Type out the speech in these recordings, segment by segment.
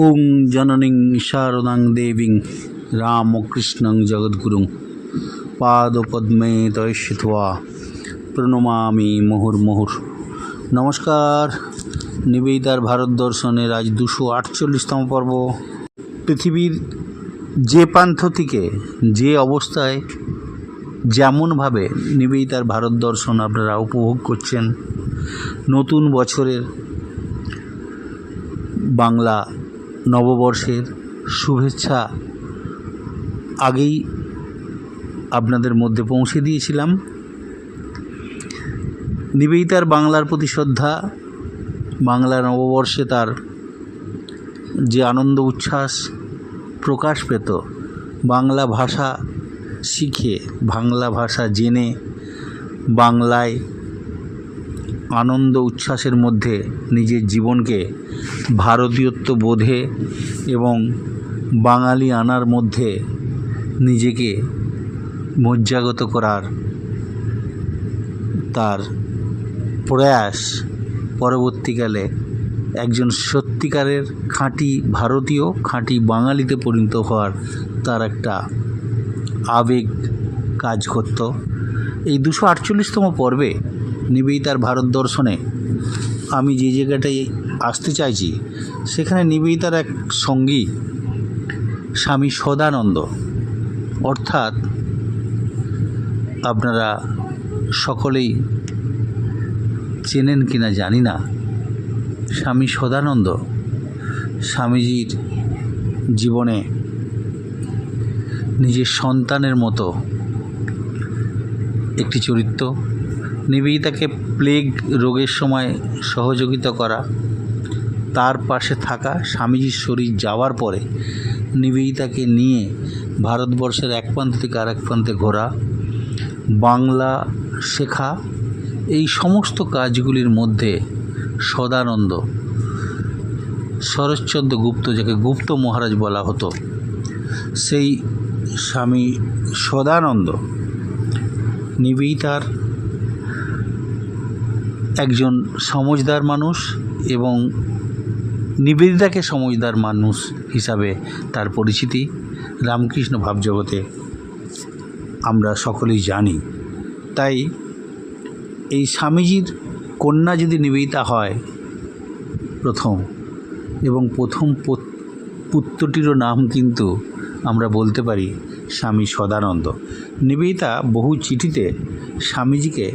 ওং জননীং শারদাং দেবীং রামকৃষ্ণং জগদ্গুরুং পাদপদ্মে তয়স্যিত্বা প্রণমামি মুহুর্মুহুর। নমস্কার। নিবেদিতার ভারত দর্শনের আজ 248তম পর্ব। পৃথিবীর যে প্রান্ত থেকে যে অবস্থায় যেমনভাবে নিবেদিতার ভারত দর্শন আপনারা উপভোগ করছেন, নতুন বছরের বাংলা নববর্ষের শুভেচ্ছা আগেই আপনাদের মধ্যে পৌঁছে দিয়েছিলাম। নিবেদিতার বাংলার প্রতি শ্রদ্ধা, বাংলা নববর্ষে তার যে আনন্দ উচ্ছ্বাস প্রকাশ পেত, বাংলা ভাষা শিখে, বাংলা ভাষা জেনে, বাংলায় আনন্দ উচ্ছ্বাসের মধ্যে নিজের জীবনকে ভারতীয়ত্ব বোধে এবং বাঙালি আনার মধ্যে নিজেকে মজ্জাগত করার তার প্রয়াস পরবর্তীকালে একজন সত্যিকারের খাঁটি ভারতীয়, খাঁটি বাঙালিতে পরিণত হওয়ার তার একটা আবেগ কাজ করত। এই 248তম পর্বে নিবেদিতার ভারত দর্শনে আমি যে জায়গাটায় আসতে চাইছি, সেখানে নিবেদিতার এক সঙ্গী স্বামী সদানন্দ, অর্থাৎ আপনারা সকলেই চেনেন কিনা জানি না, স্বামী সদানন্দ স্বামীজির জীবনে নিজের সন্তানের মতো একটি চরিত্র। নিবেদিতাকে প্লেগ রোগের সময় সহযোগিতা করা, তার পাশে থাকা, স্বামীজির শরীর যাওয়ার পরে নিবেদিতাকে নিয়ে ভারতবর্ষের এক প্রান্ত থেকে আরেক প্রান্তে ঘোরা, বাংলা শেখা, এই সমস্ত কাজগুলির মধ্যে সদানন্দ, শরৎচন্দ্র গুপ্ত, যাকে গুপ্ত মহারাজ বলা হতো, সেই স্বামী সদানন্দ নিবেদিতার একজন সমজদার মানুষ এবং নিবেদিতাকে সমজদার মানুষ হিসাবে তার পরিচিতি রামকৃষ্ণ ভাবজগতে আমরা সকলেই জানি। তাই এই স্বামীজির কন্যা যদি নিবেদিতা হয় প্রথম, এবং প্রথম পুত্রটিরও নাম কিন্তু আমরা বলতে পারি স্বামী সদানন্দ। নিবেদিতা বহু চিঠিতে স্বামীজিকে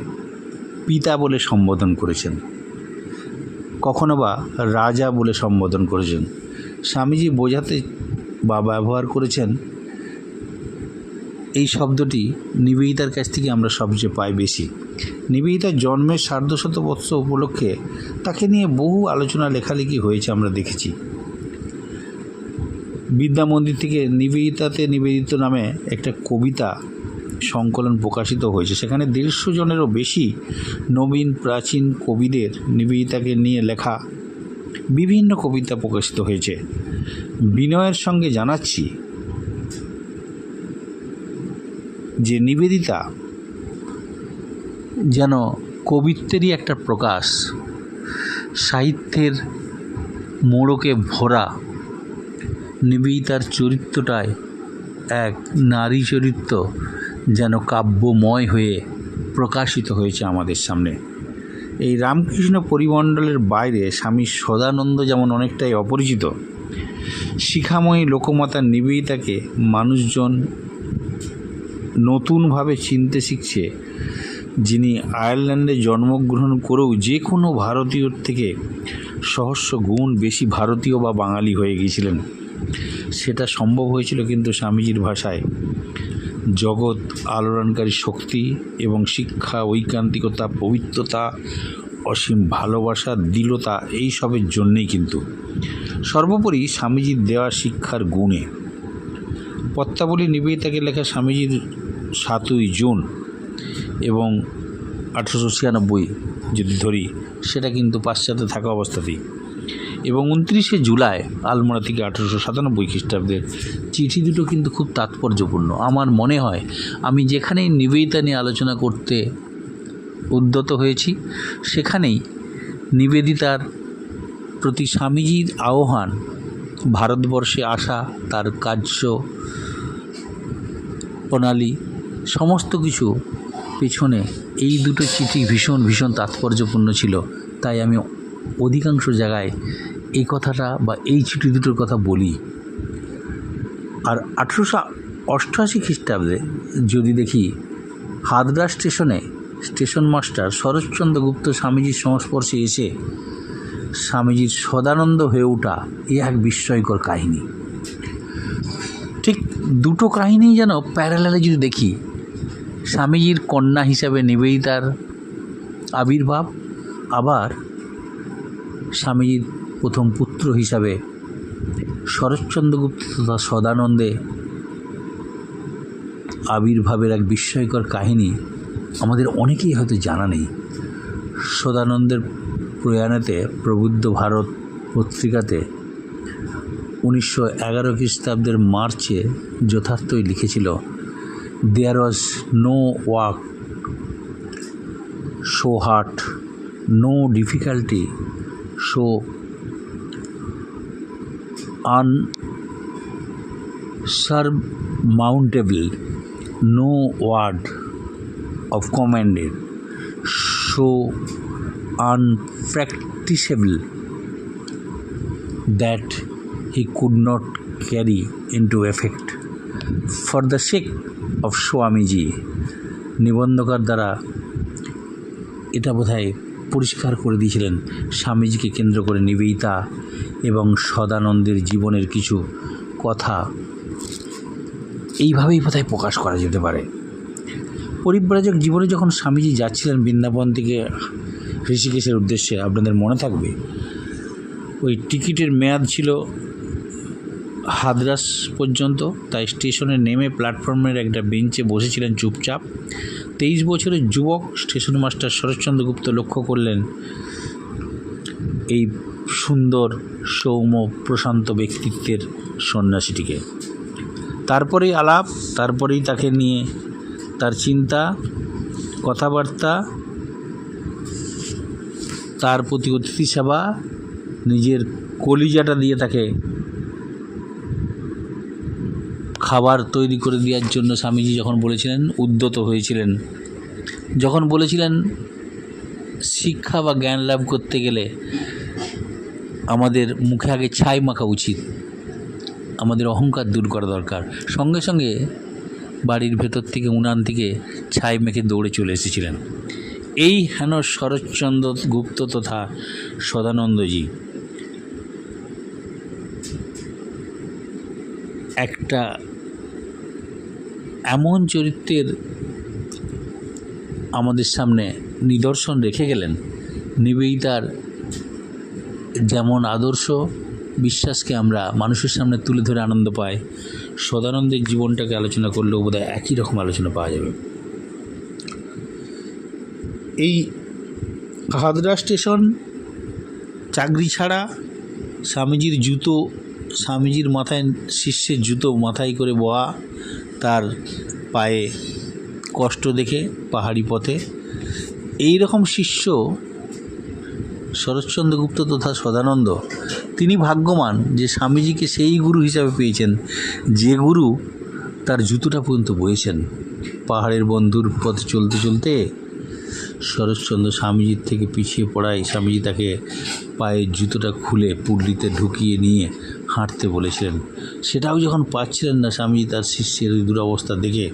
পিতা বলে সম্বোধন করেছেন, কখনো বা রাজা বলে সম্বোধন করেছেন। স্বামীজি বোঝাতে বা ব্যবহার করেছেন এই শব্দটি নিবেদিতার কাছ থেকে আমরা সবচেয়ে পাই বেশি। নিবেদিতার জন্মের 150 বৎস উপলক্ষে তাকে নিয়ে বহু আলোচনা লেখালেখি হয়েছে, আমরা দেখেছি। বিদ্যা মন্দির থেকে নিবেদিতাতে নিবেদিত নামে একটা কবিতা সংকলন প্রকাশিত হয়েছে। সেখানে 150 জনেরও বেশি নবীন প্রাচীন কবিদের নিবেদিতাকে নিয়ে লেখা বিভিন্ন কবিতা প্রকাশিত হয়েছে। বিনয়ের সঙ্গে জানাচ্ছি যে নিবেদিতা যেন কবিত্বেরই একটা প্রকাশ, সাহিত্যের মোড়কে ভরা। নিবেদিতার চরিত্রটায় এক নারী চরিত্র যেন কাব্যময় হয়ে প্রকাশিত হয়েছে আমাদের সামনে। এই রামকৃষ্ণ পরিমণ্ডলের বাইরে স্বামী সদানন্দ যেমন অনেকটাই অপরিচিত, শিখাময়ী লোকমাতা নিবেদিতাকে মানুষজন নতুনভাবে চিনতে শিখছে, যিনি আয়ারল্যান্ডে জন্মগ্রহণ করেও যে কোনো ভারতীয়র থেকে সহস্র গুণ বেশি ভারতীয় বা বাঙালি হয়ে গিয়েছিলেন। সেটা সম্ভব হয়েছিল কিন্তু স্বামীজির ভাষায় জগৎ আলোড়নকারী শক্তি এবং শিক্ষা, ঐকান্তিকতা, পবিত্রতা, অসীম ভালোবাসা, দৃঢ়তা, এই সবের জন্যেই কিন্তু। সর্বোপরি স্বামীজির দেওয়া শিক্ষার গুণে। পত্রাবলী নিবেদিতাকে লেখা স্বামীজির 7ই জুন এবং 1896 যদি ধরি, সেটা কিন্তু পাশ্চাত্যে থাকা অবস্থাতেই, এবং 29শে জুলাই আলমোড়া থেকে 1897 খ্রিস্টাব্দের চিঠি দুটো কিন্তু খুব তাৎপর্যপূর্ণ। আমার মনে হয় আমি যেখানেই নিবেদিতা নিয়ে আলোচনা করতে উদ্যত হয়েছি, সেখানেই নিবেদিতার প্রতি স্বামীজির আহ্বান, ভারতবর্ষে আসা, তার কার্য প্রণালী, সমস্ত কিছু পেছনে এই দুটো চিঠি ভীষণ ভীষণ তাৎপর্যপূর্ণ ছিল। তাই আমি অধিকাংশ জায়গায় এই কথাটা বা এই চিঠি দুটোর কথা বলি। আর 1888 খ্রিস্টাব্দে যদি দেখি, হাদরা স্টেশনে স্টেশন মাস্টার শরৎচন্দ্র গুপ্ত স্বামীজির সংস্পর্শে এসে স্বামীজির সদানন্দ হয়ে ওঠা, এ এক বিস্ময়কর কাহিনী। ঠিক দুটো কাহিনী যেন প্যারালালে যদি দেখি, স্বামীজির কন্যা হিসাবে নিবেদিতার আবির্ভাব, আবার স্বামীজির প্রথম পুত্র হিসাবে শরৎচন্দ্র গুপ্ত তথা সদানন্দে আবির্ভাবের এক বিস্ময়কর কাহিনী আমাদের অনেকেই হয়তো জানা নেই। সদানন্দের প্রয়াণেতে প্রবুদ্ধ ভারত পত্রিকাতে 1911 খ্রিস্টাব্দের মার্চে যথার্থই লিখেছিল, there was no work so hard, no difficulty so unsurmountable, no word of commanded so unpracticable that he could not carry into effect for the sake of Swamiji। নিবন্ধকার দ্বারা এটা বোধহয় পরিষ্কার করে দিয়েছিলেন স্বামীজিকে কেন্দ্র করে নিবেদিতা এবং সদানন্দের জীবনের কিছু কথা এইভাবেই বোধহয় প্রকাশ করা যেতে পারে। পরিব্রাজক জীবনে যখন স্বামীজি যাচ্ছিলেন বৃন্দাবন থেকে ঋষিকেশের উদ্দেশ্যে, আপনাদের মনে থাকবে ওই টিকিটের মেয়াদ ছিল হাদরাস পর্যন্ত। তাই স্টেশনে নেমে প্ল্যাটফর্মের একটা বেঞ্চে বসেছিলেন চুপচাপ। 23 বছরের যুবক স্টেশন মাস্টার শরৎচন্দ্র গুপ্ত লক্ষ্য করলেন এই সুন্দর সৌম্য প্রশান্ত ব্যক্তিত্বের সন্ন্যাসীটিকে। তারপরেই আলাপ, তারপরেই তাকে নিয়ে তার চিন্তা, কথাবার্তা, তার প্রতি অতিথি সেবা, নিজের কলিজাটা দিয়ে তাকে খাবার তৈরি করে দেওয়ার জন্য স্বামীজি যখন বলেছিলেন, উদ্যত হয়েছিলেন। যখন বলেছিলেন শিক্ষা বা জ্ঞান লাভ করতে গেলে আমাদের মুখে আগে ছাই মাখা উচিত, আমাদের অহংকার দূর করা দরকার, সঙ্গে সঙ্গে বাড়ির ভেতর থেকে উনান থেকে ছাই মেখে দৌড়ে চলে এসেছিলেন। এই হেন শরৎচন্দ্র গুপ্ত তথা সদানন্দজি একটা এমন চরিত্রের আমাদের সামনে নিদর্শন রেখে গেলেন, নিবেদিতার যেমন আদর্শ বিশ্বাসকে আমরা মানুষের সামনে তুলে ধরে আনন্দ পাই, সদানন্দের জীবনটাকে আলোচনা করলেও বোধহয় একই রকম আলোচনা পাওয়া যাবে। এই হাদরা স্টেশন চাকরি ছাড়া স্বামীজির জুতো, স্বামীজির মাথায় শিষ্যের জুতো মাথায় করে বয়া, তার পায়ে কষ্ট দেখে পাহাড়ি পথে এই রকম শিষ্য শরৎচন্দ্র গুপ্ত তথা সদানন্দ, তিনি ভাগ্যবান যে স্বামীজিকে সেই গুরু হিসাবে পেয়েছেন যে গুরু তার জুতোটা পর্যন্ত বয়েছেন। পাহাড়ের বন্ধুর পথে চলতে চলতে শরৎচন্দ্র স্বামীজির থেকে পিছিয়ে পড়ায় স্বামীজি তাকে পায়ের জুতোটা খুলে পুডলিতে ঢুকিয়ে নিয়ে হাঁটতে বলেছিলেন। সেটাও যখন পাচ্ছিলেন না, স্বামীজি তার শিষ্যের ওই দুরবস্থা দেখে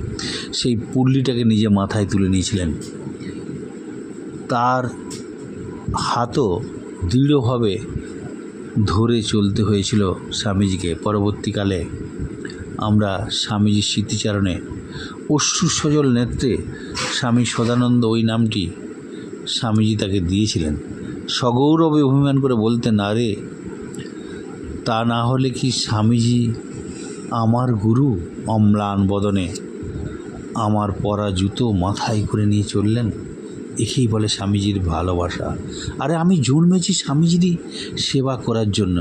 সেই পুডলিটাকে নিজে মাথায় তুলে নিয়েছিলেন। তার হাতও দৃঢ়ভাবে ধরে চলতে হয়েছিল স্বামীজিকে। পরবর্তীকালে আমরা স্বামীজির স্মৃতিচারণে অশ্রুসজল নেত্রে স্বামী সদানন্দ ওই নামটি স্বামীজি তাকে দিয়েছিলেন। সগৌরবে অভিমান করে বলতেন, আরে তা না হলে কি স্বামীজি আমার গুরু? অম্লান বদনে আমার পরা জুতো মাথায় করে নিয়ে চললেন। একেই বলে স্বামীজির ভালোবাসা। আরে আমি জন্মেছি স্বামীজিরই সেবা করার জন্য,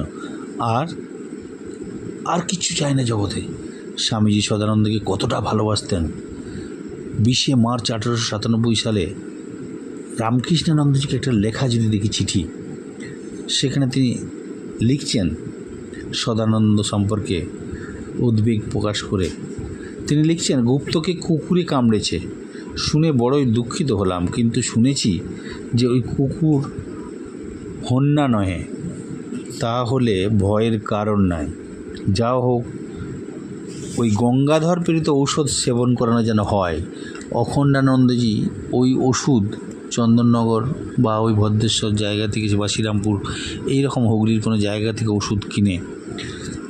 আর কিছু চাই না জগতে। স্বামীজি সদানন্দকে কতটা ভালোবাসতেন। 20 মার্চ 1897 সালে রামকৃষ্ণানন্দজিকে একটা লেখা যদি দেখি, চিঠি, সেখানে তিনি লিখছেন সদানন্দ সম্পর্কে উদ্বেগ প্রকাশ করে। তিনি লিখছেন, গুপ্তকে কুকুরে কামড়েছে, শুনে বড়ই দুঃখিত হলাম, কিন্তু শুনেছি যে ওই কুকুর হন্যা নহে, তাহলে ভয়ের কারণ নাই। যা হোক, ওই গঙ্গাধর প্রেরিত ঔষধ সেবন করানো যেন হয়। অখণ্ডানন্দজি ওই ওষুধ চন্দননগর বা ওই ভদ্রেশ্বর জায়গা থেকে বা শ্রীরামপুর এইরকম হুগলির কোনো জায়গা থেকে ওষুধ কিনে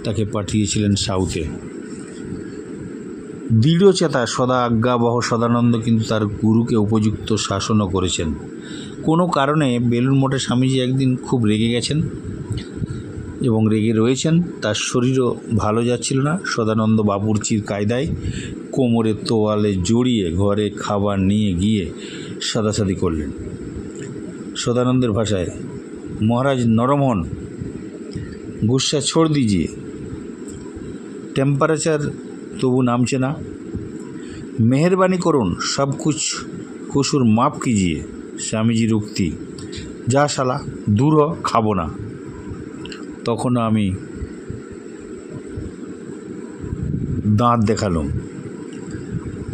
তাকে পাঠিয়েছিলেন সাউথে। দৃঢ়চেতা সদা আজ্ঞাবহ সদানন্দ কিন্তু তার গুরুকে উপযুক্ত শাসনও করেছেন। কোনো কারণে বেলুড় মঠে স্বামীজি একদিন খুব রেগে গেছেন এবং রেগে রয়েছেন। তার শরীরও ভালো যাচ্ছিল না। সদানন্দ বাবুর্চির কায়দায় কোমরে তোয়ালে জড়িয়ে ঘরে খাবার নিয়ে গিয়ে সাদাসাদি করলেন। সদানন্দের ভাষায়, মহারাজ নরম হন, গুस्सा छोड़ दीजिए, টেম্পারেচার তবু নামছে না, মেহরবানি করুন, সব কুছ কসুর মাফ কিজিয়ে। স্বামীজির উক্তি, যা শালা, দূর হ, খাবো না। তখনও আমি দাঁত দেখালাম,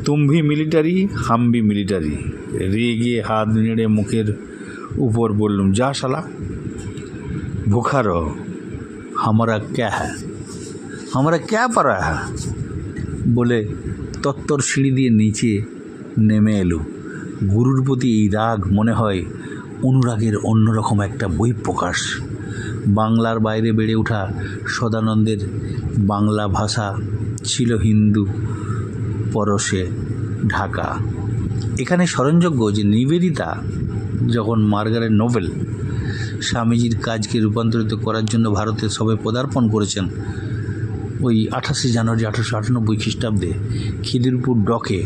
তুম ভি মিলিটারি, হাম ভি মিলিটারি। রেগে হাত নেড়ে মুখের উপর বললুম, যা শালা, ভুখা রহ, हमारा क्या है, हमारा क्या पड़ा है বলে তত্তর সিঁড়ি দিয়ে নিচে নেমে এলো। গুরুর প্রতি এই রাগ মনে হয় অনুরাগের অন্যরকম একটা বহিঃপ্রকাশ। বাংলার বাইরে বেড়ে ওঠা সদানন্দের বাংলা ভাষা ছিল হিন্দু পরশে ঢাকা। এখানে স্মরণযোগ্য যে নিবেদিতা যখন মার্গারেট নোবেল স্বামীজির কাজকে রূপান্তরিত করার জন্য ভারতের সবে পদার্পণ করেছেন, ওই 28শে জানুয়ারি 1898 খ্রিস্টাব্দে খিদিরপুর ডকে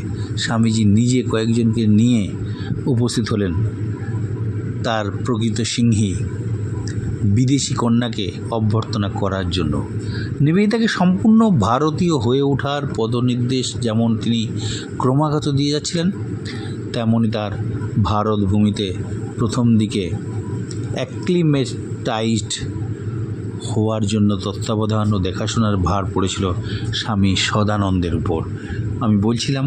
স্বামীজি নিজে কয়েকজনকে নিয়ে উপস্থিত হলেন তার প্রকৃত সিংহী বিদেশি কন্যাকে অভ্যর্থনা করার জন্য। নিবেদিতাকে সম্পূর্ণ ভারতীয় হয়ে ওঠার পদনির্দেশ যেমন তিনি ক্রমাগত দিয়ে যাচ্ছিলেন, তেমনই তার ভারত ভূমিতে প্রথম দিকে অ্যাক্লিমেটাইজড হওয়ার জন্য তত্ত্বাবধান ও দেখাশোনার ভার পড়েছিল স্বামী সদানন্দের উপর। আমি বলছিলাম,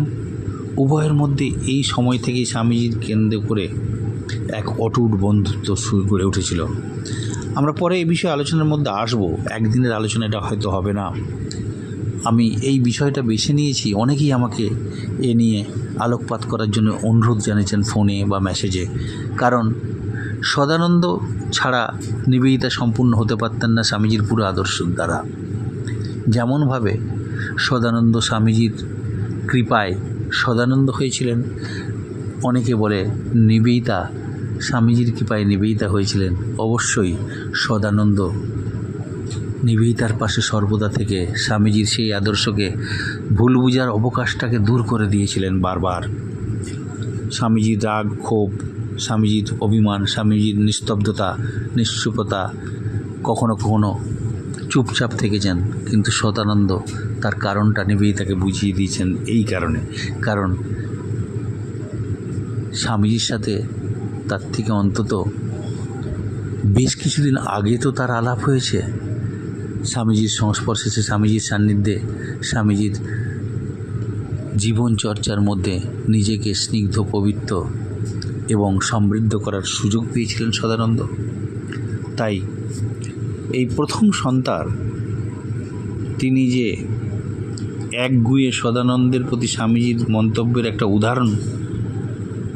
উভয়ের মধ্যে এই সময় থেকেই স্বামীজির কেন্দ্র করে এক অটুট বন্ধুত্ব শুরু গড়ে উঠেছিল। আমরা পরে এই বিষয়ে আলোচনার মধ্যে আসব, একদিনের আলোচনা এটা হয়তো হবে না। আমি এই বিষয়টা বেছে নিয়েছি, অনেকেই আমাকে এ নিয়ে আলোকপাত করার জন্য অনুরোধ জানিয়েছেন ফোনে বা মেসেজে। কারণ সদানন্দ ছাড়া নিবেদিতা সম্পূর্ণ হতে পারতেন না স্বামীজির পুরো আদর্শ দ্বারা। যেমনভাবে সদানন্দ স্বামীজির কৃপায় সদানন্দ হয়েছিলেন, অনেকে বলে নিবেদিতা স্বামীজির কৃপায় নিবেদিতা হয়েছিলেন। অবশ্যই সদানন্দ নিবেদিতার পাশে সর্বদা থেকে স্বামীজির সেই আদর্শকে ভুল বুঝার অবকাশটাকে দূর করে দিয়েছিলেন বারবার। স্বামীজির রাগ, ক্ষোভ, স্বামীজির অভিমান, স্বামীজির নিস্তব্ধতা, নিশ্চুপতা, কখনো কখনো চুপচাপ থেকেছেন, কিন্তু সদানন্দ তার কারণটা নিবেদিতাকে বুঝিয়ে দিয়েছেন এই কারণে, কারণ স্বামীজির সাথে তার থেকে অন্তত বেশ কিছুদিন আগে তো তার আলাপ হয়েছে। স্বামীজির সংস্পর্শে, স্বামীজির সান্নিধ্যে, স্বামীজির জীবনচর্চার মধ্যে নিজেকে স্নিগ্ধ, পবিত্র এবং সমৃদ্ধ করার সুযোগ পেয়েছিলেন সদানন্দ। তাই এই প্রথম সন্তান তিনি যে একগুঁয়ে সদানন্দের প্রতি স্বামীজির মন্তব্যের একটা উদাহরণ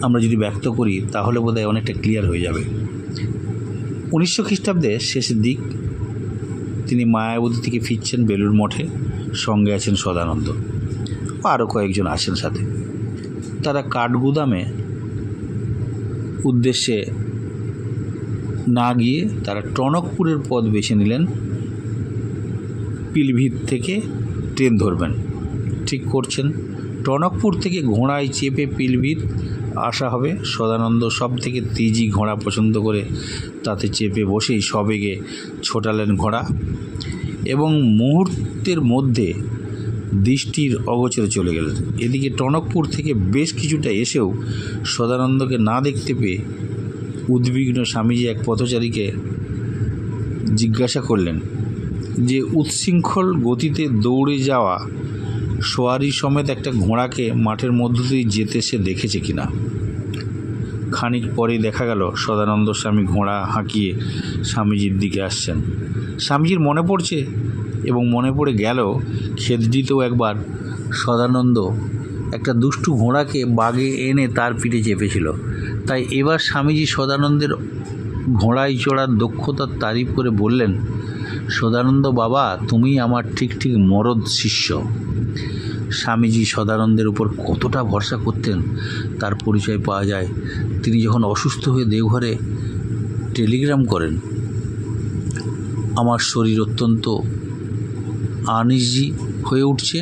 আমরা যদি ব্যক্ত করি, তাহলে বোধহয় অনেকটা ক্লিয়ার হয়ে যাবে। 1900 খ্রিস্টাব্দের শেষের দিক তিনি মায়াবতী থেকে ফিরছেন বেলুড় মঠে, সঙ্গে আছেন সদানন্দ, আরও কয়েকজন আসেন সাথে। তারা কাঠগুদামে উদ্দেশ্যে না গিয়ে তারা টনকপুরের পথ বেছে নিলেন। পিলভিত থেকে ট্রেন ধরবেন ঠিক করছেন। টনকপুর থেকে ঘোড়ায় চেপে পিলভিত আসা হবে। সদানন্দ সব থেকে তেজি ঘোড়া পছন্দ করে তাতে চেপে বসেই সবেগে ছোটালেন ঘোড়া এবং মুহূর্তের মধ্যে দৃষ্টির অগোচরে চলে গেলেন। এদিকে টনকপুর থেকে বেশ কিছুটা এসেও সদানন্দকে না দেখতে পেয়ে উদ্বিগ্ন স্বামীজি এক পথচারীকে জিজ্ঞাসা করলেন যে উচ্ছৃঙ্খল গতিতে দৌড়ে যাওয়া সোয়ারি সমেত একটা ঘোড়াকে মাঠের মধ্য দিয়ে যেতে সে দেখেছে কিনা। খানিক পরেই দেখা গেল সদানন্দ স্বামী ঘোড়া হাঁকিয়ে স্বামীজির দিকে আসছেন। স্বামীজির মনে পড়ছে এবং মনে পড়ে গেল খেদড়িতেও একবার সদানন্দ একটা দুষ্টু ঘোড়াকে বাগে এনে তার পিঠে চেপেছিল। তাই এবার স্বামীজি সদানন্দের ঘোড়ায় চড়ার দক্ষতার তারিফ করে বললেন, সদানন্দ বাবা, তুমি আমার ঠিক ঠিক মরদ শিষ্য। স্বামীজি সদানন্দের উপর কতটা ভরসা করতেন তার পরিচয় পাওয়া যায় তিনি যখন অসুস্থ হয়ে দেওঘরে টেলিগ্রাম করেন, আমার শরীর অত্যন্ত আনইজি হয়ে উঠছে,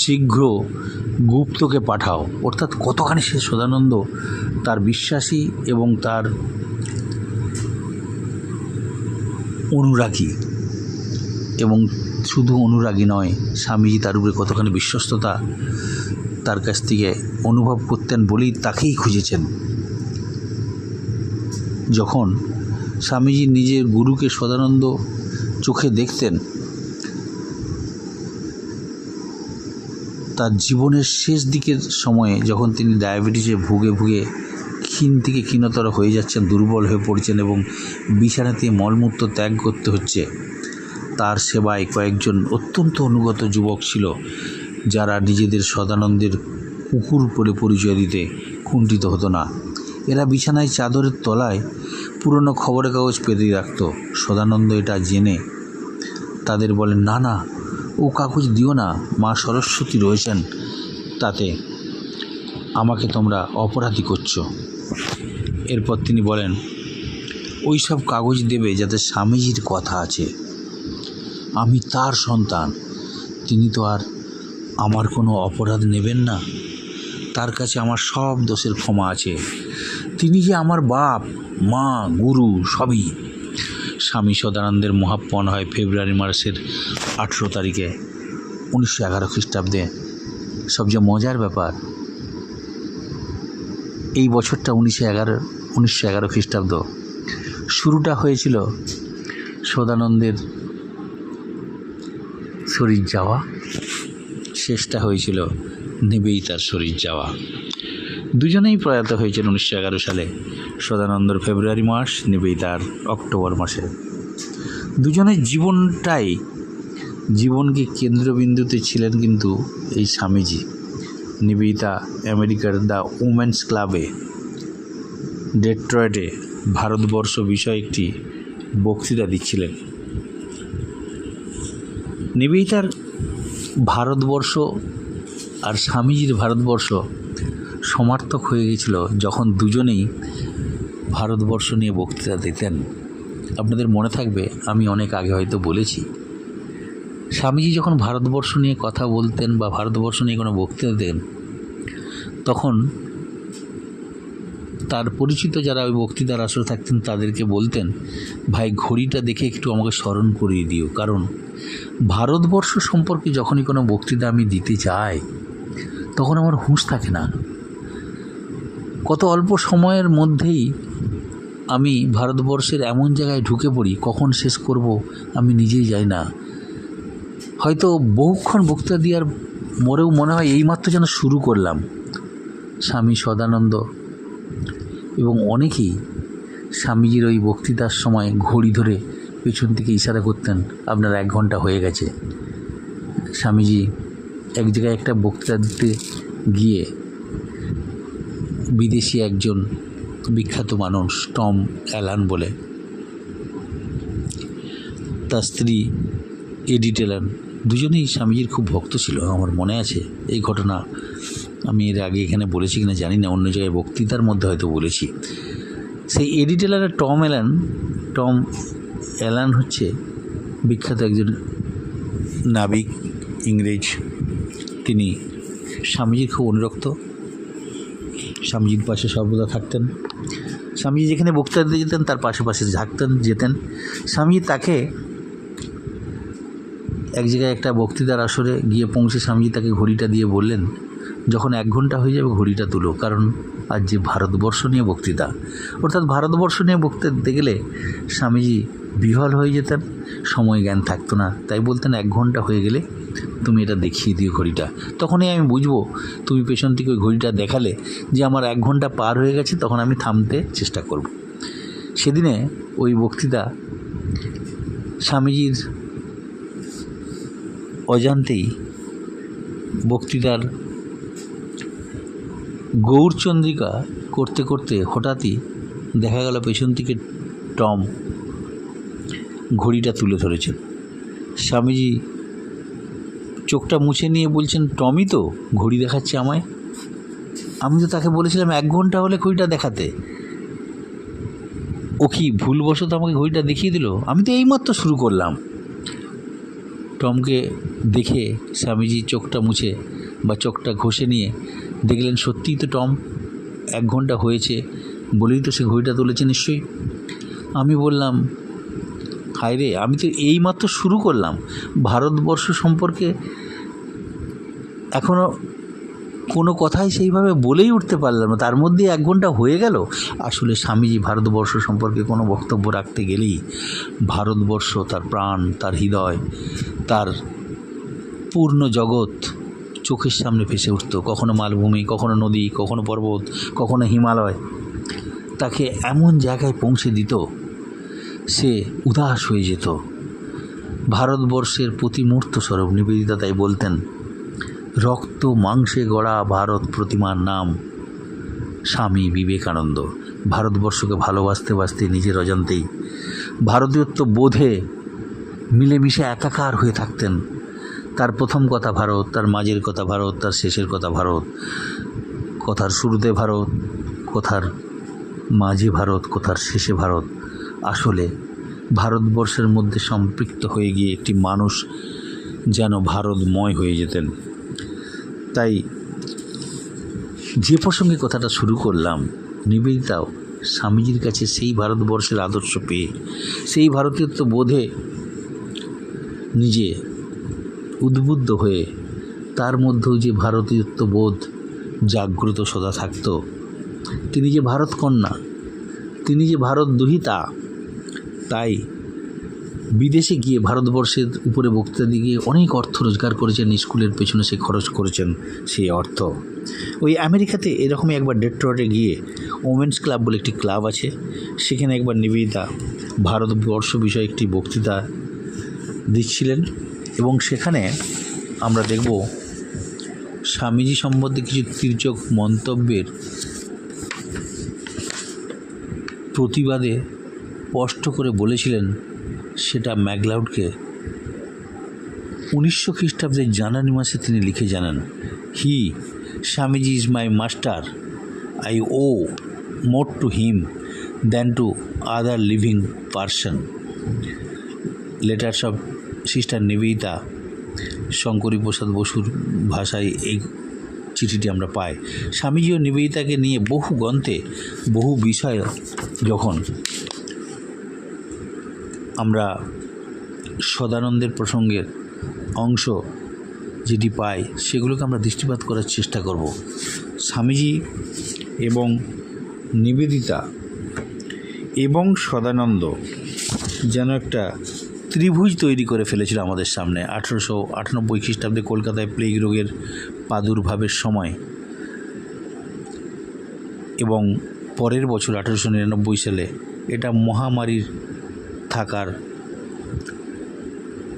শীঘ্র গুপ্তকে পাঠাও। অর্থাৎ কতখানি সে সদানন্দ তার বিশ্বাসী এবং তার অনুরাগী, এবং শুধু অনুরাগী নয়, স্বামীজি তার উপরে কতখানি বিশ্বস্ততা তার কাছ থেকে অনুভব করতেন বলেই তাকেই খুঁজেছেন। যখন স্বামীজি নিজের গুরুকে সদানন্দ চোখে দেখতেন, তার জীবনের শেষ দিকের সময়ে যখন তিনি ডায়াবেটিসে ভুগে ভুগে ক্ষীণ থেকে ক্ষীণতর হয়ে যাচ্ছেন, দুর্বল হয়ে পড়ছেন এবং বিছানাতে মলমূত্র ত্যাগ করতে হচ্ছে, তার সেবায় কয়েকজন অত্যন্ত অনুগত যুবক ছিল যারা নিজেদের সদানন্দের কুকুর বলে পরিচয় দিতে কুণ্ঠিত হতো না। এরা বিছানায় চাদরের তলায় পুরনো খবরের কাগজ পেতে রাখত। সদানন্দ এটা জেনে তাদের বলেন, না না, ও কাগজ দিও না, মা সরস্বতী রয়েছেন তাতে, আমাকে তোমরা অপরাধী করছো। এরপর তিনি বলেন, ওই সব কাগজ দেবে যাতে স্বামীজির কথা আছে, আমি তার সন্তান, তিনি তো আর আমার কোনো অপরাধ নেবেন না, তার কাছে আমার সব দোষের ক্ষমা আছে, তিনি যে আমার বাপ মা গুরু সবই। স্বামী সদানন্দের মহাপন হয় ফেব্রুয়ারি মাসের 18 তারিখে 1911 খ্রিস্টাব্দে। সবচেয়ে মজার ব্যাপার, এই বছরটা 1911 খ্রিস্টাব্দ। শুরুটা হয়েছিল সদানন্দের শরীর যাওয়া, শেষটা হয়েছিল নিবেদিতার শরীর যাওয়া। দুজনেই প্রয়াত হয়েছেন 1911 সালে, সদানন্দর ফেব্রুয়ারি মাস, নিবেদিতার অক্টোবর মাসে। দুজনের জীবনকে কেন্দ্রবিন্দুতে ছিলেন কিন্তু এই স্বামীজি। নিবেদিতা আমেরিকার দ্য উমেন্স ক্লাবে ডেট্রয়েটে ভারতবর্ষ বিষয়ে একটি বক্তৃতা দিচ্ছিলেন। নিবেদিতার ভারতবর্ষ আর স্বামীজির ভারতবর্ষ সমার্থক হয়ে গেছিল যখন দুজনেই ভারতবর্ষ নিয়ে বক্তৃতা দিতেন। আপনাদের মনে থাকবে, আমি অনেক আগে হয়তো বলেছি, স্বামীজি যখন ভারতবর্ষ নিয়ে কথা বলতেন বা ভারতবর্ষ নিয়ে কোনো বক্তৃতা দেন, তখন তার পরিচিত যারা ওই বক্তৃতার আসরে থাকতেন তাদেরকে বলতেন, ভাই ঘড়িটা দেখে একটু আমাকে স্মরণ করিয়ে দিও, কারণ ভারতবর্ষ সম্পর্কে যখনই কোনো বক্তৃতা আমি দিতে যাই তখন আমার হুঁশ থাকে না। কত অল্প সময়ের মধ্যেই আমি ভারতবর্ষের এমন জায়গায় ঢুকে পড়ি, কখন শেষ করব আমি নিজেই যাই না। হয়তো বহুক্ষণ বক্তৃতা দেওয়ার মরেও মনে হয় এইমাত্র যেন শুরু করলাম। স্বামী সদানন্দ এবং অনেকেই স্বামীজির ওই বক্তৃতার সময় ঘড়ি ধরে পেছন থেকে ইশারা করতেন, আপনার 1 ঘন্টা হয়ে গেছে। স্বামীজি এক জায়গায় একটা বক্তৃতা দিতে গিয়ে বিদেশি একজন বিখ্যাত মানুষ, টম অ্যালান বলে, তার স্ত্রী এডিথ অ্যালান, দুজনেই স্বামীজির খুব ভক্ত ছিল। আমার মনে আছে এই ঘটনা, আমি এর আগে এখানে বলেছি কিনা জানি না, অন্য জায়গায় বক্তৃতার মধ্যে হয়তো বলেছি। সেই এডিথ অ্যালান আর টম অ্যালান হচ্ছে বিখ্যাত একজন নাবিক, ইংরেজ। তিনি স্বামীজির খুব অনুরক্ত, স্বামীজির পাশে সর্বদা থাকতেন। স্বামীজি যেখানে বক্তৃতা দিতে যেতেন তার পাশে যেতেন। স্বামীজি তাকে এক জায়গায় একটা বক্তৃতার আসরে গিয়ে পৌঁছে স্বামীজি তাকে ঘড়িটা দিয়ে বললেন, যখন 1 ঘন্টা হয়ে যাবে ঘড়িটা তুলো, কারণ আজ যে ভারতবর্ষ নিয়ে বক্তৃতা। অর্থাৎ ভারতবর্ষ নিয়ে বক্তৃতা দিতে গেলে স্বামীজি বিহ্বল হয়ে যেতেন, সময় জ্ঞান থাকতো না। তাই বলতেন 1 ঘন্টা হয়ে গেলে তুমি এটা দেখিয়ে দিও ঘড়িটা। তখনই আমি বুঝবো তুমি পেছন থেকে ওই ঘড়িটা দেখালে যে আমার 1 ঘন্টা পার হয়ে গেছে, তখন আমি থামতে চেষ্টা করব। সেদিনে ওই বক্তৃতা স্বামীজির অজান্তেই বক্তৃতার গৌরচন্দ্রিকা করতে করতে হঠাৎই দেখা গেল পেছন থেকে টম ঘড়িটা তুলে ধরেছেন। স্বামীজি চোখটা মুছে নিয়ে বলছেন, টমই তো ঘড়ি দেখাচ্ছে আমায়। আমি তো তাকে বলেছিলাম 1 ঘন্টা হলে ঘড়িটা দেখাতে। ও কি ভুলবশত আমাকে ঘড়িটা দেখিয়ে দিল? আমি তো এইমাত্র শুরু করলাম। টমকে দেখে স্বামীজি চোখটা মুছে বা চোখটা ঘষে নিয়ে দেখলেন সত্যিই তো টম 1 ঘন্টা হয়েছে বলেই তো সে ঘড়িটা তুলেছে নিশ্চয়ই। আমি বললাম, হায় রে, আমি তো এইমাত্র শুরু করলাম। ভারতবর্ষ সম্পর্কে এখনও কোনো কথাই সেইভাবে বলেই উঠতে পারলাম না, তার মধ্যে 1 ঘন্টা হয়ে গেল। আসলে স্বামীজি ভারতবর্ষ সম্পর্কে কোনো বক্তব্য রাখতে গেলেই ভারতবর্ষ, তার প্রাণ, তার হৃদয়, তার পূর্ণ জগৎ চোখের সামনে ভেসে উঠত। কখনো মালভূমি, কখনো নদী, কখনো পর্বত, কখনো হিমালয় তাকে এমন জায়গায় পৌঁছে দিত, সে উদাস হয়ে যেত। ভারতবর্ষের প্রতিমূর্ত স্বরূপ নিবেদিতা তাই বলতেন, রক্ত মাংসে গড়া ভারত প্রতিমার নাম স্বামী বিবেকানন্দ। ভারতবর্ষকে ভালোবাসতে বাসতে নিজের অজান্তেই ভারতীয়ত্ব বোধে মিলেমিশে একাকার হয়ে থাকতেন। তার প্রথম কথা ভারত, তার মাঝের কথা ভারত, তার শেষের কথা ভারত, কথার শুরুতে ভারত, কথার মাঝে ভারত, কথার শেষে ভারত। আসলে ভারতবর্ষের মধ্যে সম্পৃক্ত হয়ে গিয়ে একটি মানুষ যেন ভারতময় হয়ে যেতেন। তাই যে প্রসঙ্গে কথাটা শুরু করলাম, নিবেদিতাও স্বামীজির কাছে সেই ভারতবর্ষের আদর্শ পেয়ে, সেই ভারতীয়ত্ব বোধে নিজে উদ্বুদ্ধ হয়ে তার মধ্যেও যে ভারতীয়ত্ব বোধ জাগ্রত সদা থাকত। তিনি যে ভারতকন্যা, তিনি যে ভারত দুহিতা। তাই বিদেশে গিয়ে ভারতবর্ষের উপরে বক্তৃতা দিয়ে অনেক অর্থ রোজগার করেছেন, স্কুলের পেছনে সে খরচ করেছেন সেই অর্থ। ওই আমেরিকাতে এরকমই একবার ডেট্রয়েটে গিয়ে ওমেন্স ক্লাব বলে একটি ক্লাব আছে, সেখানে একবার নিবেদিতা ভারতবর্ষ বিষয়ে একটি বক্তৃতা দিচ্ছিলেন এবং সেখানে আমরা দেখব স্বামীজি সম্বন্ধে কিছু তির্যক মন্তব্যের প্রতিবাদে স্পষ্ট করে বলেছিলেন। সেটা ম্যাকলাউডকে 1900 খ্রিস্টাব্দের জানুয়ারি মাসে তিনি লিখে জানান, Swamiji is my master, I owe more to him than to other living person. Letters of sister Nivedita, Shankari Prasad বসুর ভাষায় এই চিঠিটি আমরা পাই। স্বামীজি ও নিবেদিতাকে নিয়ে বহু গ্রন্থে বহু বিষয় যখন আমরা সদানন্দের প্রসঙ্গের অংশ যেটি পাই, সেগুলোকে আমরা দৃষ্টিপাত করার চেষ্টা করব। স্বামীজি এবং নিবেদিতা এবং সদানন্দ যেন একটা ত্রিভুজ তৈরি করে ফেলেছিল আমাদের সামনে। 1898 খ্রিস্টাব্দে কলকাতায় প্লেগ রোগের প্রাদুর্ভাবের সময় এবং পরের বছর 1899 সালে এটা মহামারীর থাকার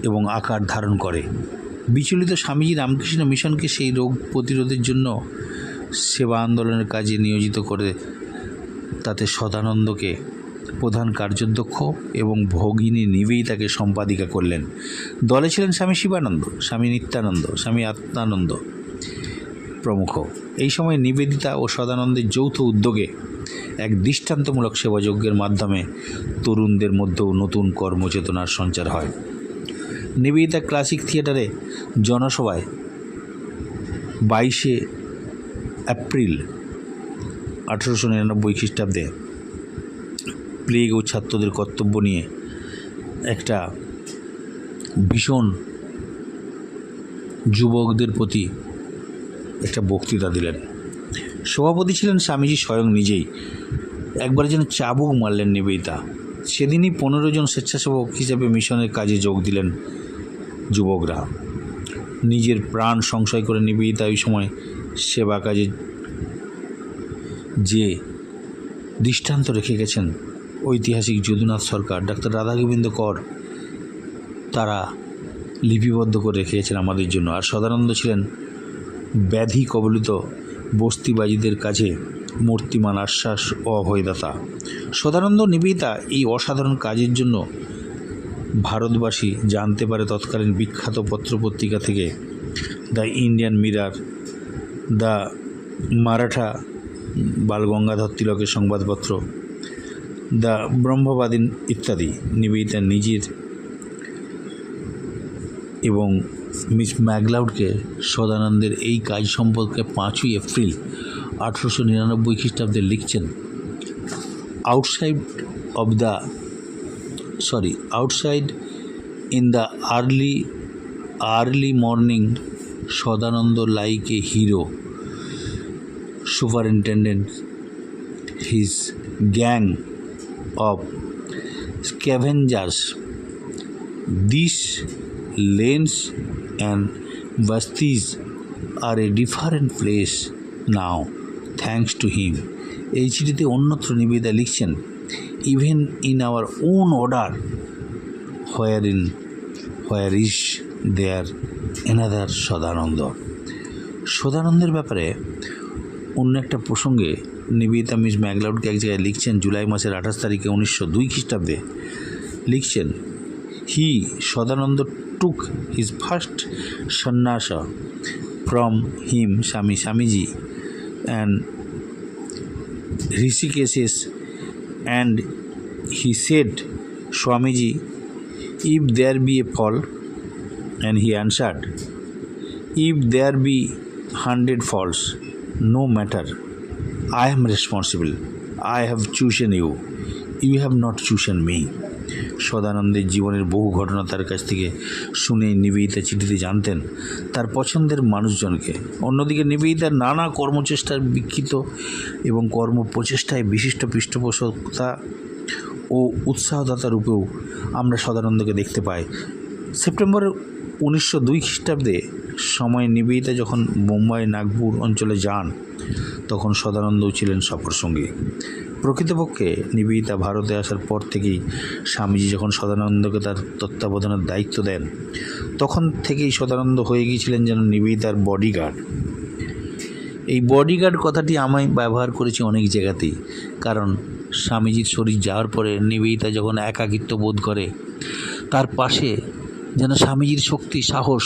এবং আকার ধারণ করে। বিচলিত স্বামীজি রামকৃষ্ণ মিশনকে সেই রোগ প্রতিরোধের জন্য সেবা আন্দোলনের কাজে নিয়োজিত করে তাতে সদানন্দকে প্রধান কার্যধ্যক্ষ এবং ভগিনী নিবেদিতাকে সম্পাদিকা করলেন। দলে ছিলেন স্বামী শিবানন্দ, স্বামী নিত্যানন্দ, স্বামী আত্মানন্দ প্রমুখ। এই সময় নিবেদিতা ও সদানন্দের যৌথ উদ্যোগে এক দৃষ্টান্তমূলক সেবাযজ্ঞের মাধ্যমে তরুণদের মধ্যেও নতুন কর্মচেতনার সঞ্চার হয়। নিবেদিতা ক্লাসিক থিয়েটারে জনসভায় 22 এপ্রিল 1899 খ্রিস্টাব্দে প্লেগ ও ছাত্রদের কর্তব্য নিয়ে একটা ভীষণ যুবকদের প্রতি একটা বক্তৃতা দিলেন। সভাপতি ছিলেন স্বামীজি স্বয়ং নিজেই। একবার যেন চাবুক মারলেন নিবেদিতা। সেদিনই 15 জন স্বেচ্ছাসেবক হিসেবে মিশনের কাজে যোগ দিলেন যুবকরা। নিজের প্রাণ সংশয় করে নিবেদিতা ওই সময় সেবা কাজে যে দৃষ্টান্ত রেখে গেছেন ঐতিহাসিক যদুনাথ সরকার, ডাক্তার রাধাগোবিন্দ কর, তারা লিপিবদ্ধ করে রেখে গেছেন আমাদের জন্য। আর সদানন্দ ছিলেন ব্যাধি কবলিত বস্তিবাজিদের কাছে মূর্তিমান আশ্বাস ও অভয়দাতা। সদানন্দ নিবেদিতা এই অসাধারণ কাজের জন্য ভারতবাসী জানতে পারে তৎকালীন বিখ্যাত পত্রপত্রিকা থেকে, the Indian mirror, the Maratha Balgangadhar তিলকের সংবাদপত্র, দ্য ব্রহ্মবাদী ইত্যাদি। নিবেদিতা নিজের এবং মিস ম্যাকলাউডকে সদানন্দের এই কাজ সম্পর্কে 5ই এপ্রিল 1899 খ্রিস্টাব্দে লিখছেন, outside in the early morning, Sadananda like a hero superintended his gang of scavengers. These lanes and bastis are a different place now, thanks to him. এই চিঠিতে অন্যত্র নিবেদিতা লিখছেন, even in our own order, where is there another Sadananda. সদানন্দের ব্যাপারে অন্য একটা প্রসঙ্গে Nivedita miss ম্যাকলাউডকে এক জায়গায় লিখছেন, জুলাই মাসের 28 তারিখে 1902 খ্রিস্টাব্দে লিখছেন, Sadananda took his first sannyasa from him Swamiji and Rishikeshes, and he said, Swamiji, if there be a fall, and he answered, if there be 100 falls, no matter, I am responsible. I have chosen you. You have not chosen me. সদানন্দের জীবনের বহু ঘটনা তার কাছ থেকে শুনে নিবেদিতা চিঠিতে জানতেন তার পছন্দের মানুষজনকে। অন্যদিকে নিবেদিতার নানা কর্মচেষ্টার বিক্ষিপ্ত এবং কর্মপ্রচেষ্টায় বিশিষ্ট পৃষ্ঠপোষকতা ও উৎসাহদাতা রূপেও আমরা সদানন্দকে দেখতে পাই। সেপ্টেম্বর 1902 খ্রিস্টাব্দে সময় নিবেদিতা যখন বোম্বাই নাগপুর অঞ্চলে যান, তখন সদানন্দও ছিলেন সফরসঙ্গী। প্রকৃতপক্ষে নিবেদিতা ভারতে আসার পর থেকেই স্বামীজি যখন সদানন্দকে তার তত্ত্বাবধানের দায়িত্ব দেন, তখন থেকেই সদানন্দ হয়ে গিয়েছিলেন যেন নিবেদিতার বডিগার্ড। এই বডিগার্ড কথাটি আমি ব্যবহার করেছি অনেক জায়গাতেই, কারণ স্বামীজির শরীর যাওয়ার পরে নিবেদিতা যখন একাকিত্ব বোধ করে, তার পাশে যেন স্বামীজির শক্তি, সাহস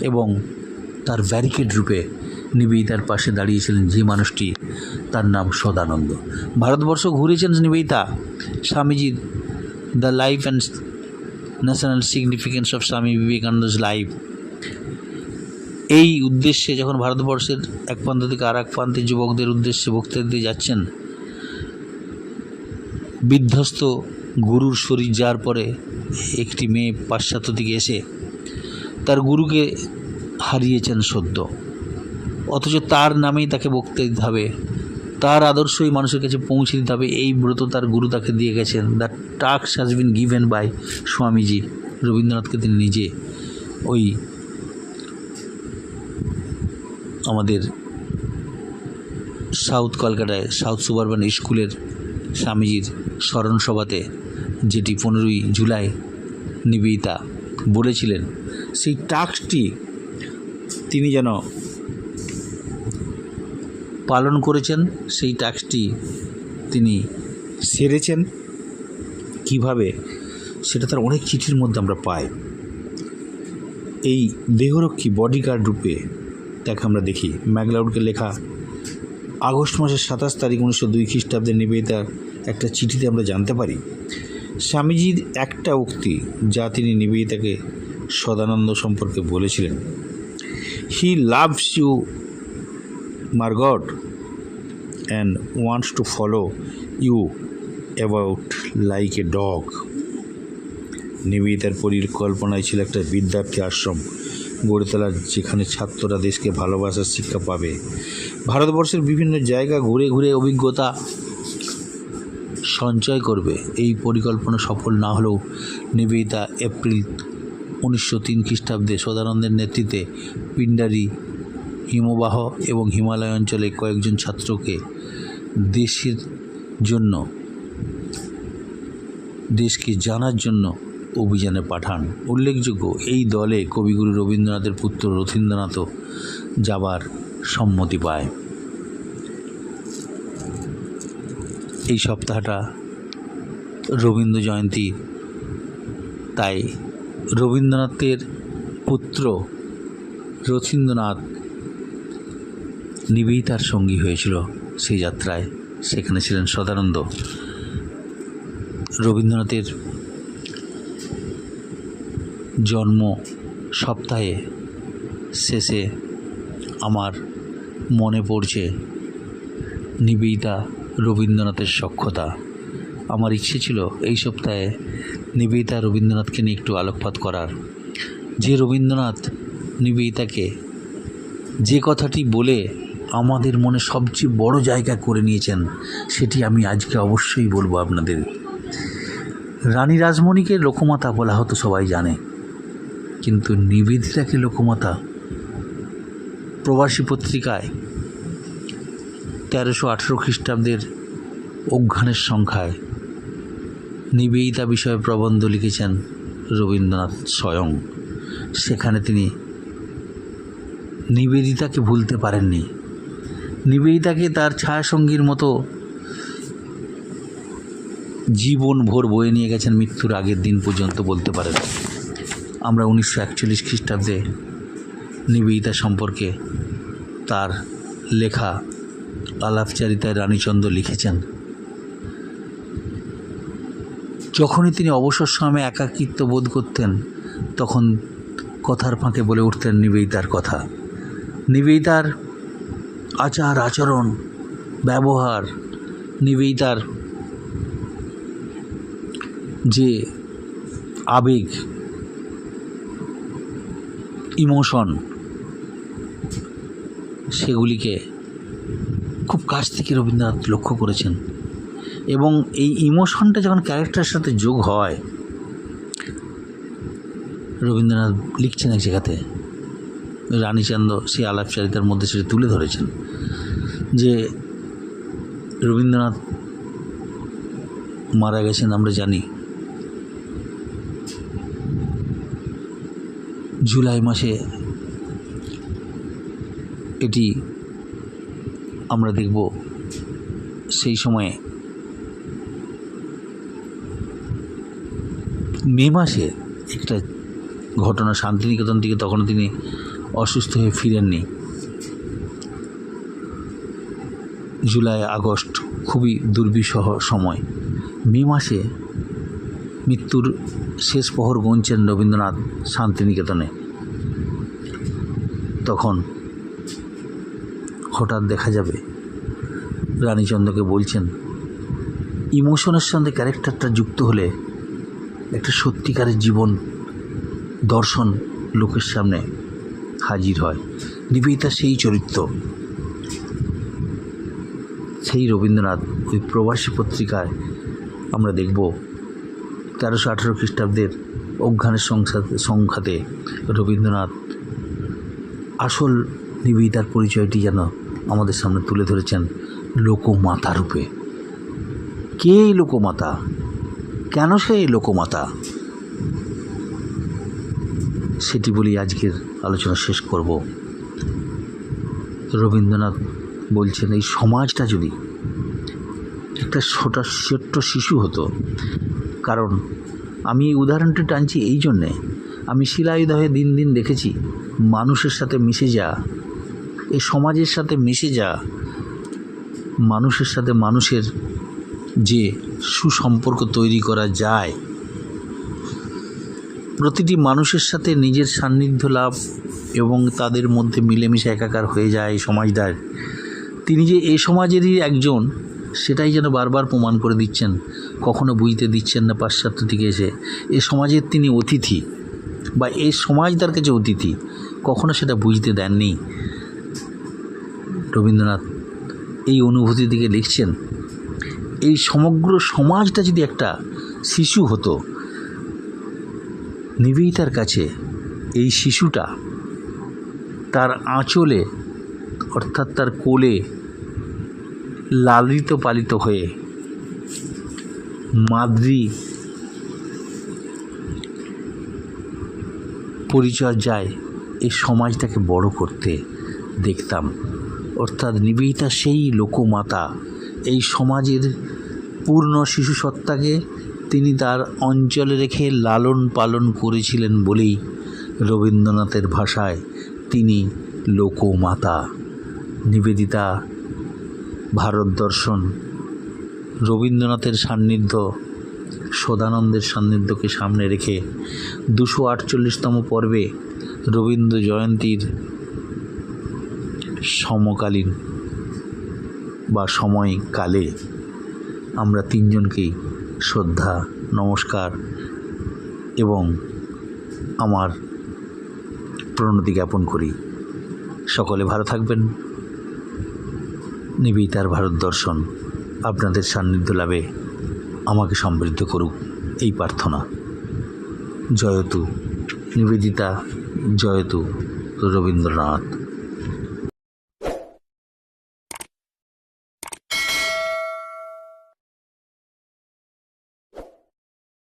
এবং তার ব্যারিকেড রূপে নিবেদিতার পাশে দাঁড়িয়েছিলেন যে মানুষটি, তার নাম সদানন্দ। ভারতবর্ষ ঘুরেছেন নিবেদিতা। স্বামীজির the life and national significance of স্বামী বিবেকানন্দ's লাইফ, এই উদ্দেশ্যে যখন ভারতবর্ষের এক প্রান্ত থেকে আর এক প্রান্তে যুবকদের উদ্দেশ্যে বক্তৃতা দিয়ে যাচ্ছেন, বিধ্বস্ত গুরুর শরীর যাওয়ার পরে একটি মেয়ে পাশ্চাত্য থেকে এসে তার গুরুকে হারিয়েছেন সদ্য, অথচ তার নামেই তাকে বক্তৃতা দিতে হবে, তার আদর্শই মানুষের কাছে পৌঁছে দিতে হবে, এই ব্রত তার গুরু তাকে দিয়ে গেছেন। The task has been given by Swamiji. রবীন্দ্রনাথকে তিনি নিজে ওই আমাদের সাউথ কলকাতায় সাউথ সুবারবান স্কুলের স্বামীজির স্মরণ সভাতে, যেটি 15ই জুলাই নিবেদিতা বলেছিলেন, সেই টাস্কটি তিনি যেন পালন করেছেন, সেই টাস্কটি তিনি সেরেছেন কিভাবে, সেটা তার অনেক চিঠির মধ্যে আমরা পাই। এই দেহরক্ষী বডিগার্ড রূপে তাকে আমরা দেখি। ম্যাকলাউডকে লেখা আগস্ট মাসের 27 তারিখ 1902 খ্রিস্টাব্দে নিবেদিতার একটা চিঠিতে আমরা জানতে পারি স্বামীজির একটা উক্তি, যা তিনি নিবেদিতাকে সদানন্দ সম্পর্কে বলেছিলেন, he loves you Margot and wants to follow you about like a dog. নিবেদিতার পরিকল্পনায় ছিল একটা বিদ্যার্থী আশ্রম গড়ে তোলার, যেখানে ছাত্ররা দেশকে ভালোবাসার শিক্ষা পাবে। ভারতবর্ষের বিভিন্ন জায়গা ঘুরে ঘুরে অভিজ্ঞতা সঞ্চয় করবে। এই পরিকল্পনা সফল না হলেও নিবেদিতা এপ্রিল 1903 খ্রিস্টাব্দে সদানন্দের নেতৃত্বে পিণ্ডারি, হিমবাহ এবং হিমালয় অঞ্চলে কয়েকজন ছাত্রকে দেশকে জানার জন্য অভিযানে পাঠান। উল্লেখযোগ্য, এই দলে কবিগুরু রবীন্দ্রনাথের পুত্র রথীন্দ্রনাথও যাবার সম্মতি পায়। এই সপ্তাহটা রবীন্দ্র জয়ন্তী, তাই রবীন্দ্রনাথের পুত্র রথীন্দ্রনাথ নিবেদিতার সঙ্গী হয়েছিল সেই যাত্রায়। সেখানে ছিলেন সদানন্দ। রবীন্দ্রনাথের জন্ম সপ্তাহে শেষে আমার মনে পড়ছে নিবেদিতা রবীন্দ্রনাথের সখ্যতা। আমার ইচ্ছে ছিল এই সপ্তাহে নিবেদিতা রবীন্দ্রনাথকে নিয়ে একটু আলোকপাত করার। যে রবীন্দ্রনাথ নিবেদিতাকে যে কথাটি বলে আমাদের মনে সবচেয়ে বড় জায়গা করে নিয়েছেন, সেটি আমি আজকে অবশ্যই বলবো আপনাদের। রানী রাসমণিকে লোকমাতা বলা হতো, সবাই জানে, কিন্তু নিবেদিতাকে লোকমাতা প্রবাসী পত্রিকায় 1318 খ্রিস্টাব্দের অঘ্রাণের সংখ্যায় নিবেদিতা বিষয়ে প্রবন্ধ লিখেছেন রবীন্দ্রনাথ স্বয়ং। সেখানে তিনি নিবেদিতাকে ভুলতে পারেননি। নিবেদিতাকে তার ছায়াসঙ্গীর মতো জীবন ভোর বয়ে নিয়ে গেছেন, মৃত্যুর আগের দিন পর্যন্ত বলতে পারেন। আমরা 1941 খ্রিস্টাব্দে নিবেদিতা সম্পর্কে তার লেখা আলাপচারিতায় রানীচন্দ্র লিখেছেন, যখনই তিনি অবসর সময়ে একাকিত্ব বোধ করতেন, তখন কথার ফাঁকে বলে উঠতেন নিবেদিতার কথা। নিবেদিতার আচার আচরণ, ব্যবহার, নিবেদিতার যে আবেগ, ইমোশন, সেগুলিকে খুব কাছ থেকে রবীন্দ্রনাথ লক্ষ্য করেছেন। এবং এই ইমোশনটা যখন ক্যারেক্টারের সাথে যোগ হয়, রবীন্দ্রনাথ লিখছেন এক জায়গাতে, রানীচন্দ্র সেই আলাপচারিতার মধ্যে সেটা তুলে ধরেছেন যে রবীন্দ্রনাথ মারা গেছেন আমরা জানি জুলাই মাসে। এটি আমরা দেখব সেই সময়ে মে মাসে একটা ঘটনা, শান্তিনিকেতন থেকে তখনও তিনি অসুস্থ হয়ে ফিরেননি। জুলাই আগস্ট খুবই দুর্বিষহ সময়। মে মাসে মৃত্যুর শেষ প্রহর গুনছেন রবীন্দ্রনাথ শান্তিনিকেতনে। তখন হঠাৎ দেখা যাবে রানীচন্দ্রকে বলছেন, ইমোশনের সঙ্গে ক্যারেক্টারটা যুক্ত হলে একটা সত্যিকারের জীবন দর্শন লোকের সামনে হাজির হয়। নিবেদিতা সেই চরিত্র। সেই রবীন্দ্রনাথ ওই প্রবাসী পত্রিকায় আমরা দেখব 1318 খ্রিস্টাব্দের অঘ্রাণের সংখ্যাতে রবীন্দ্রনাথ আসল নিবেদিতার পরিচয়টি যেন আমাদের সামনে তুলে ধরেছেন লোকমাতা রূপে। কে এই লোকমাতা? কেন সে এই লোকমাতা? সেটি বলি আজকের আলোচনা শেষ করব। রবীন্দ্রনাথ বলছেন, এই সমাজটা যদি একটা ছোট্ট শিশু হতো, কারণ আমি এই উদাহরণটি টানছি এই জন্যে, আমি শিলাইদহে দিন দিন দেখেছি মানুষের সাথে মিশে যা, এই সমাজের সাথে মিশে যা, মানুষের সাথে মানুষের যে সুসম্পর্ক তৈরি করা যায়, প্রতিটি মানুষের সাথে নিজের সান্নিধ্য লাভ এবং তাদের মধ্যে মিলেমিশে একাকার হয়ে যায় এই সমাজটার। তিনি যে এই সমাজেরই একজন, সেটাই যেন বারবার প্রমাণ করে দিচ্ছেন। কখনো বুঝতে দিচ্ছেন না পাশ্চাত্য থেকে এসে এ সমাজের তিনি অতিথি, বা এই সমাজ তার কাছে অতিথি, কখনো সেটা বুঝতে দেননি। রবীন্দ্রনাথ এই অনুভূতি থেকে লিখছেন, এই সমগ্র সমাজটা যদি একটা শিশু হতো, নিবেদিতার কাছে এই শিশুটা তার আঁচলে অর্থাৎ তার কোলে লালিত পালিত হয়ে মাতৃ পরিচর্যায় এই সমাজটাকে বড় করতে দেখতাম। অর্থাৎ নিবেদিতা সেই লোকমাতা, এই সমাজের পূর্ণ শিশু সত্তাকে তিনি তার অঞ্চলে রেখে লালন পালন করেছিলেন বলেই রবীন্দ্রনাথের ভাষায় তিনি লোকমাতা। নিবেদিতা, ভারত দর্শন, রবীন্দ্রনাথের সান্নিধ্য, সদানন্দের সান্নিধ্যকে সামনে রেখে 248তম পর্বে রবীন্দ্র জয়ন্তীর সমকালীন বা সময়কালে আমরা তিনজনকেই শ্রদ্ধা, নমস্কার এবং আমার প্রণতি জ্ঞাপন করি। সকলে ভালো থাকবেন। নিবেদিতার ভারত দর্শন আপনাদের সান্নিধ্য লাভে আমাকে সমৃদ্ধ করুক, এই প্রার্থনা। জয়তু নিবেদিতা, জয়তু রবীন্দ্রনাথ।